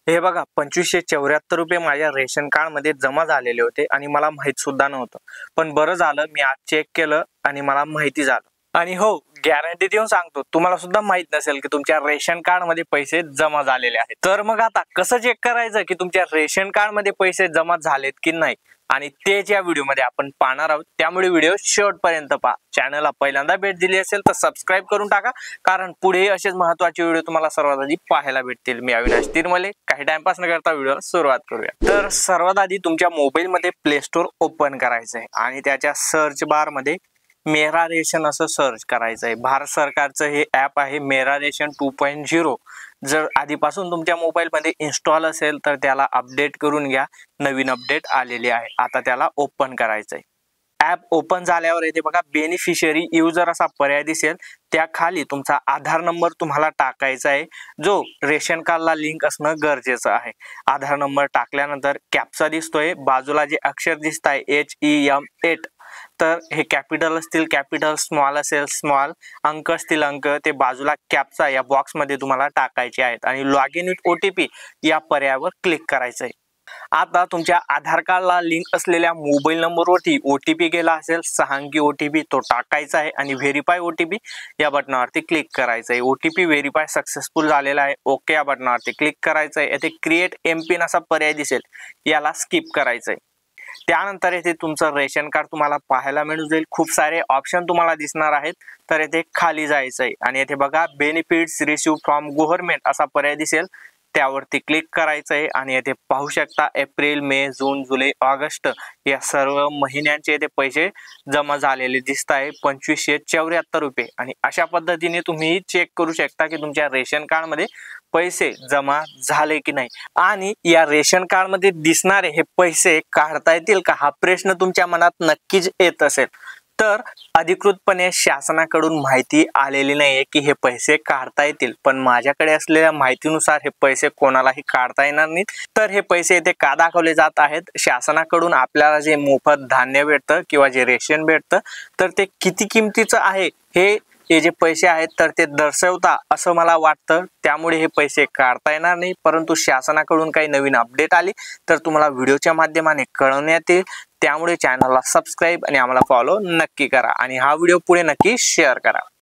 हे बघा 2574 रुपये माझ्या रेशन कार्ड मध्ये जमा झालेले होते आणि मला माहित सुद्धा नव्हतं। पण बरं झालं मी आज चेक केलं आणि मला माहिती झालं। आणि हो, गॅरंटी देऊन सांगतो तुम्हाला सुद्धा माहित नसेल की तुमच्या रेशन कार्ड मध्ये पैसे जमा झालेले आहेत। तर मग आता कसं चेक करायचं की तुमच्या रेशन कार्ड मध्ये पैसे जमा झालेत की नाही, आणि तेच या व्हिडिओ मध्ये आपण पाहणार आहोत। त्यामुळे व्हिडिओ शेवटपर्यंत पहा। चॅनलला पहिल्यांदा भेट दिली असेल तर सबस्क्राइब करून टाका, कारण पुढे असेच महत्त्वाचे व्हिडिओ तुम्हाला सर्वात आधी पाहायला भेटतील। मी अविनाश तिरमले, काही टाइमपास न करता व्हिडिओला सुरुवात करूया। तर सर्वात आधी तुमच्या मोबाईल मध्ये प्ले स्टोर ओपन करायचं आहे आणि त्याच्या सर्च बार मध्ये मेरा रेशन असं सर्च करायचं आहे। भारत सरकारचं हे ॲप आहे मेरा रेशन 2.0। जर आधीपासून तुमच्या मोबाईल मध्ये इन्स्टॉल असेल तर त्याला अपडेट करून घ्या, नवीन अपडेट आलेली आहे। आता त्याला ओपन करायचं आहे। ॲप ओपन झाल्यावर येथे बघा बेनिफिशियरी युजर असा पर्याय दिसेल, त्या खाली तुमचा आधार नंबर तुम्हाला टाकायचा आहे, जो रेशन कार्डला लिंक असणं गरजेचं आहे। आधार नंबर टाकल्यानंतर कॅप्चा दिसतोय, बाजूला जे अक्षर दिसत आहे HEM8, तर हे कॅपिटल असतील कॅपिटल, स्मॉल असेल स्मॉल, अंक असतील अंक, ते बाजूला कॅप्चा या बॉक्स मध्ये तुम्हाला टाकायचे आहेत आणि लॉग इन विथ OTP या पर्यायावर क्लिक करायचं आहे। आता तुमच्या आधार कार्डला लिंक असलेल्या मोबाईल नंबरवरती OTP गेला असेल, 6 अंकी OTP, तो टाकायचा आहे आणि व्हेरीफाय OTP या बटनावरती क्लिक करायचं आहे। OTP व्हेरीफाय सक्सेसफुल झालेला आहे, ओके या बटनावरती क्लिक करायचं आहे। येथे क्रिएट एमपिन असा पर्याय दिसेल, याला स्किप करायचं आहे। त्यानंतर येथे तुमचं रेशन कार्ड तुम्हाला पाहायला मिळून जाईल, खूप सारे ऑप्शन तुम्हाला दिसणार आहेत। तर येथे खाली जायचं आहे आणि येथे बघा बेनिफिट्स रिसीव्ह फ्रॉम गव्हर्नमेंट असा पर्याय दिसेल, त्यावरती क्लिक करायचं आहे आणि येथे पाहू शकता एप्रिल, मे, जून, जुलै, ऑगस्ट या सर्व महिन्यांचे येथे पैसे जमा झालेले दिसत आहे 2574 रुपये। आणि अशा पद्धतीने तुम्ही चेक करू शकता की तुमच्या रेशन कार्ड मध्ये पैसे जमा झाले की नाही। आणि या रेशन कार्ड मध्ये दिसणारे हे पैसे काढता येतील का, हा प्रश्न तुमच्या मनात नक्कीच येत असेल। तर अधिकृतपणे शासनाकडून माहिती आलेली नाहीये की हे पैसे काढता येतील, पण माझ्याकडे असलेल्या माहितीनुसार हे पैसे कोणालाही काढता येणार नाहीत। तर हे पैसे इथे का दाखवले जात आहेत, शासनाकडून आपल्याला जे मोफत धान्य भेटतं किंवा जे रेशन भेटतं, तर ते किती किमतीचं आहे हे जे पैसे आहेत तर ते दर्शवता असं मला वाटतं। त्यामुळे हे पैसे काढता येणार नाही, परंतु शासनाकडून काही नवीन अपडेट आली तर तुम्हाला व्हिडिओच्या माध्यमाने कळवण्यात येईल। त्यामुळे चॅनलला सबस्क्राईब आणि आम्हाला फॉलो नक्की करा आणि हा व्हिडिओ पुढे नक्की शेअर करा।